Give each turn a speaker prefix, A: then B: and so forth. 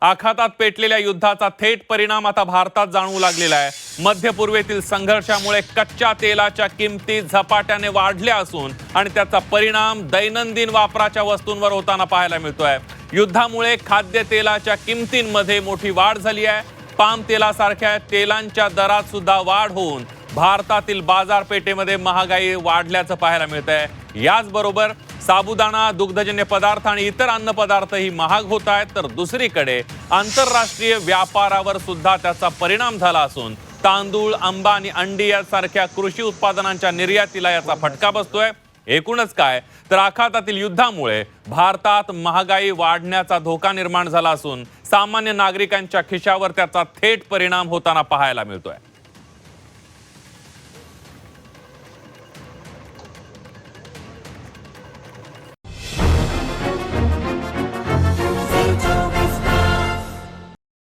A: आखातात पेटलेल्या युद्धाचा थेट परिणाम आता भारतात जाणवू लागलेला आहे। मध्य पूर्वेतील संघर्षामुळे कच्च्या तेलाच्या किमती झपाट्याने वाढल्या असून आणि त्याचा परिणाम दैनंदिन वापराच्या वस्तूंवर होताना पाहायला मिळतोय। युद्धामुळे खाद्यतेलाच्या किमतींमध्ये मोठी वाढ झाली आहे। पाम तेलासारख्या तेलांच्या दरात सुद्धा वाढ होऊन भारतातील बाजारपेठेमध्ये महागाई वाढल्याचं पाहायला मिळतंय। याचबरोबर साबुदाणा, दुग्धजन्य पदार्थ आणि इतर अन्न पदार्थही महाग होत आहेत, तर दुसरीकडे आंतरराष्ट्रीय व्यापारावर सुद्धा त्याचा परिणाम झाला असून तांदूळ, आंबा आणि अंडी यासारख्या कृषी उत्पादनांच्या निर्यातीला याचा फटका बसतोय। एकूणच काय तर आखातातील युद्धामुळे भारतात महागाई वाढण्याचा धोका निर्माण झाला असून सामान्य नागरिकांच्या खिशावर त्याचा थेट परिणाम होताना पाहायला मिळतोय।